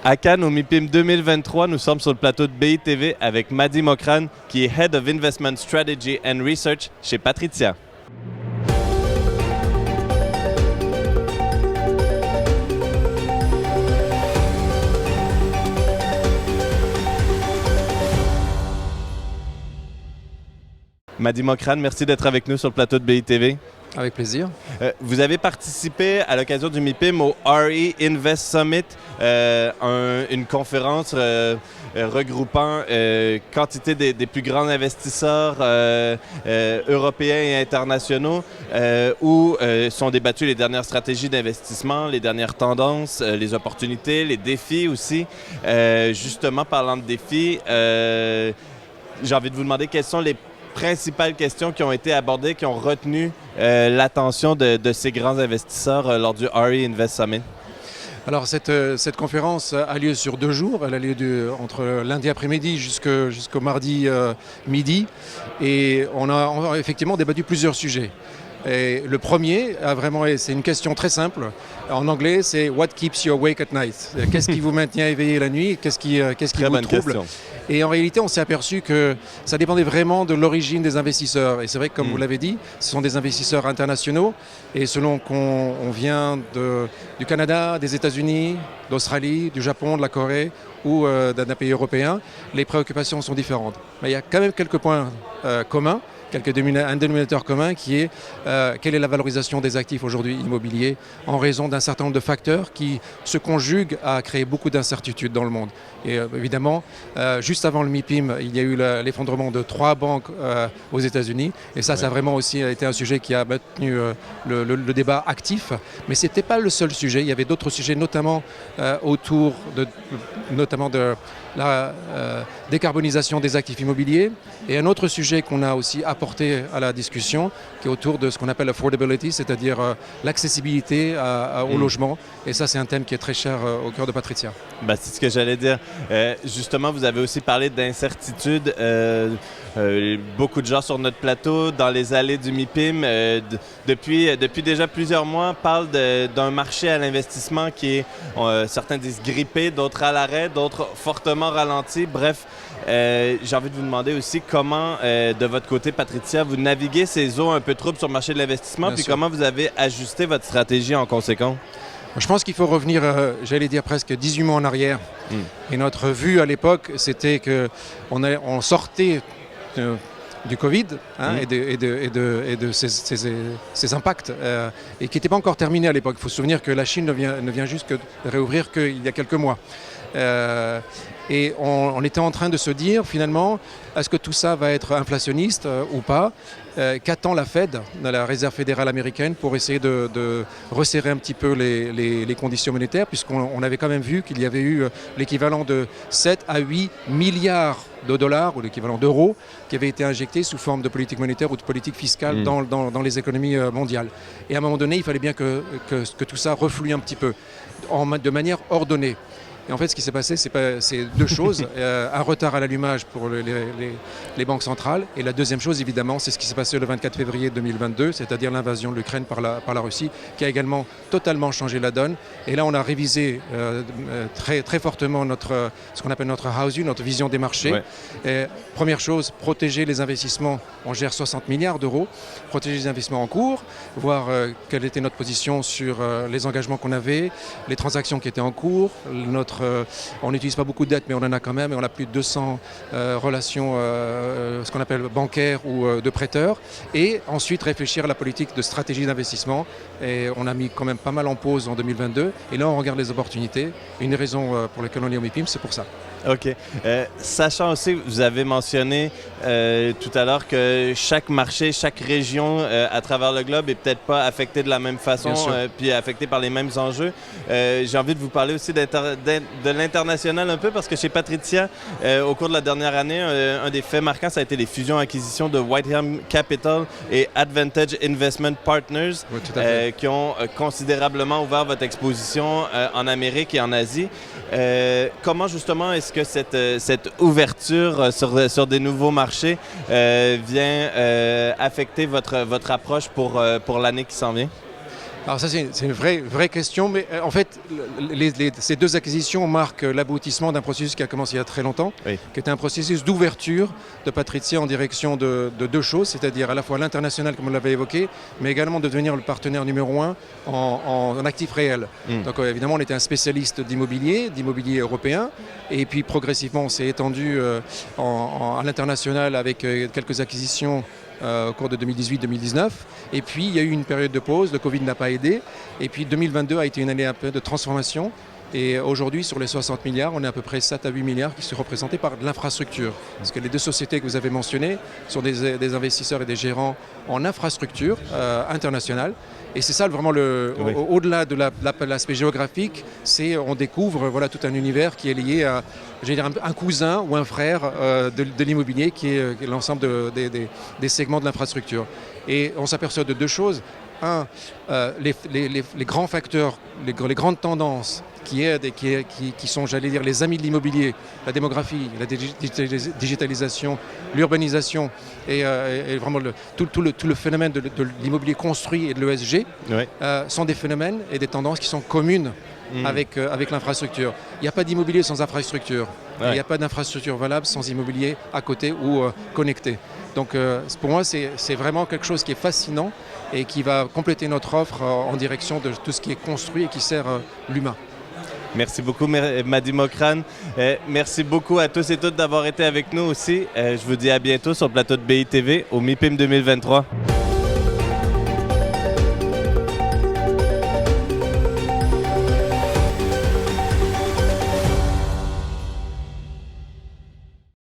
À Cannes, au MIPIM 2023, nous sommes sur le plateau de BITV avec Mady Mokrane, qui est Head of Investment Strategy and Research chez Patritia. Mady Mokrane, merci d'être avec nous sur le plateau de BITV. Avec plaisir. Vous avez participé à l'occasion du MIPIM au RE Invest Summit, une conférence regroupant quantité des plus grands investisseurs européens et internationaux où sont débattues les dernières stratégies d'investissement, les dernières tendances, les opportunités, les défis aussi. Justement, parlant de défis, j'ai envie de vous demander quelles sont les principales questions qui ont été abordées, qui ont retenu l'attention de ces grands investisseurs lors du RE Invest Summit? Alors cette conférence a lieu sur 2 jours. Elle a lieu entre lundi après-midi jusqu'au mardi midi. Et on a effectivement débattu plusieurs sujets. Et le premier, c'est une question très simple. En anglais, c'est « What keeps you awake at night ?» Qu'est-ce qui vous maintient éveillé la nuit? Qu'est-ce qui vous trouble? Question. Et en réalité, on s'est aperçu que ça dépendait vraiment de l'origine des investisseurs. Et c'est vrai que, comme vous l'avez dit, ce sont des investisseurs internationaux. Et selon qu'on vient du Canada, des États-Unis, d'Australie, du Japon, de la Corée ou d'un pays européen, les préoccupations sont différentes. Mais il y a quand même quelques points communs. Un dénominateur commun qui est quelle est la valorisation des actifs aujourd'hui immobiliers en raison d'un certain nombre de facteurs qui se conjuguent à créer beaucoup d'incertitudes dans le monde. Et évidemment, juste avant le MIPIM, il y a eu l'effondrement de 3 banques aux États-Unis. Et ça a vraiment aussi été un sujet qui a maintenu le débat actif. Mais ce n'était pas le seul sujet. Il y avait d'autres sujets, notamment autour de la décarbonisation des actifs immobiliers. Et un autre sujet qu'on a aussi apporté à la discussion, qui est autour de ce qu'on appelle l'affordability, c'est-à-dire l'accessibilité au logement. Et ça, c'est un thème qui est très cher au cœur de Patritia. C'est ce que j'allais dire. Justement, vous avez aussi parlé d'incertitude. Beaucoup de gens sur notre plateau, dans les allées du MIPIM, depuis déjà plusieurs mois, parlent d'un marché à l'investissement qui est, certains disent grippé, d'autres à l'arrêt, d'autres fortement ralenti. Bref, j'ai envie de vous demander aussi comment, de votre côté, Patritia, vous naviguez ces eaux un peu troubles sur le marché de l'investissement, puis comment vous avez ajusté votre stratégie en conséquence? Je pense qu'il faut revenir, j'allais dire presque 18 mois en arrière. Et notre vue à l'époque, c'était qu'on sortait du Covid et de ses impacts et qui n'étaient pas encore terminés à l'époque. Il faut se souvenir que la Chine ne vient juste de réouvrir qu'il y a quelques mois. Et on était en train de se dire finalement, est-ce que tout ça va être inflationniste ou pas? Qu'attend la Fed, la Réserve fédérale américaine, pour essayer de resserrer un petit peu les conditions monétaires, puisqu'on avait quand même vu qu'il y avait eu l'équivalent de 7 à 8 milliards de dollars, ou l'équivalent d'euros, qui avaient été injectés sous forme de politique monétaire ou de politique fiscale dans les économies mondiales. Et à un moment donné, il fallait bien que tout ça reflue un petit peu, de manière ordonnée. Et en fait, ce qui s'est passé, c'est 2 choses. Un retard à l'allumage pour les banques centrales. Et la deuxième chose, évidemment, c'est ce qui s'est passé le 24 février 2022, c'est-à-dire l'invasion de l'Ukraine par la Russie, qui a également totalement changé la donne. Et là, on a révisé très, très fortement ce qu'on appelle notre house view, notre vision des marchés. Et, première chose, protéger les investissements. On gère 60 milliards d'euros. Protéger les investissements en cours, voir quelle était notre position sur les engagements qu'on avait, les transactions qui étaient en cours, on n'utilise pas beaucoup de dettes, mais on en a quand même, et on a plus de 200 relations, ce qu'on appelle bancaires ou de prêteurs. Et ensuite réfléchir à la politique de stratégie d'investissement. Et on a mis quand même pas mal en pause en 2022. Et là, on regarde les opportunités. Une raison pour laquelle on est au MIPIM, c'est pour ça. OK. Sachant aussi, vous avez mentionné tout à l'heure que chaque marché, chaque région à travers le globe est peut-être pas affectée de la même façon, puis affectée par les mêmes enjeux. J'ai envie de vous parler aussi de l'international un peu, parce que chez Patritia, au cours de la dernière année, un des faits marquants, ça a été les fusions-acquisitions de Whiteham Capital et Advantage Investment Partners, qui ont considérablement ouvert votre exposition en Amérique et en Asie. Comment justement est-ce que cette ouverture sur des nouveaux marchés vient affecter votre approche pour l'année qui s'en vient? Alors ça c'est une vraie question, mais en fait ces deux acquisitions marquent l'aboutissement d'un processus qui a commencé il y a très longtemps, oui, qui était un processus d'ouverture de Patrizia en direction de deux choses, c'est-à-dire à la fois l'international comme on l'avait évoqué, mais également de devenir le partenaire numéro 1 en actifs réels. Donc évidemment on était un spécialiste d'immobilier européen, et puis progressivement on s'est étendu à l'international avec quelques acquisitions au cours de 2018-2019. Et puis il y a eu une période de pause, le Covid n'a pas aidé. Et puis 2022 a été une année un peu de transformation. Et aujourd'hui, sur les 60 milliards, on est à peu près 7 à 8 milliards qui sont représentés par de l'infrastructure. Parce que les deux sociétés que vous avez mentionnées sont des investisseurs et des gérants en infrastructure internationale. Et c'est ça vraiment oui, au-delà de l'aspect géographique, on découvre voilà, tout un univers qui est lié à un cousin ou un frère de l'immobilier qui est l'ensemble des segments de l'infrastructure. Et on s'aperçoit de deux choses. Un, les grands facteurs, les grandes tendances qui aident et qui sont, j'allais dire, les amis de l'immobilier, la démographie, la digitalisation, l'urbanisation et vraiment tout le phénomène de l'immobilier construit et de l'ESG, oui, sont des phénomènes et des tendances qui sont communes avec l'infrastructure. Il n'y a pas d'immobilier sans infrastructure. Ouais. Il n'y a pas d'infrastructure valable sans immobilier à côté ou connecté. Donc pour moi, c'est vraiment quelque chose qui est fascinant et qui va compléter notre offre en direction de tout ce qui est construit et qui sert l'humain. Merci beaucoup, Mady Mokrane. Merci beaucoup à tous et toutes d'avoir été avec nous aussi. Je vous dis à bientôt sur le plateau de BITV au MIPIM 2023.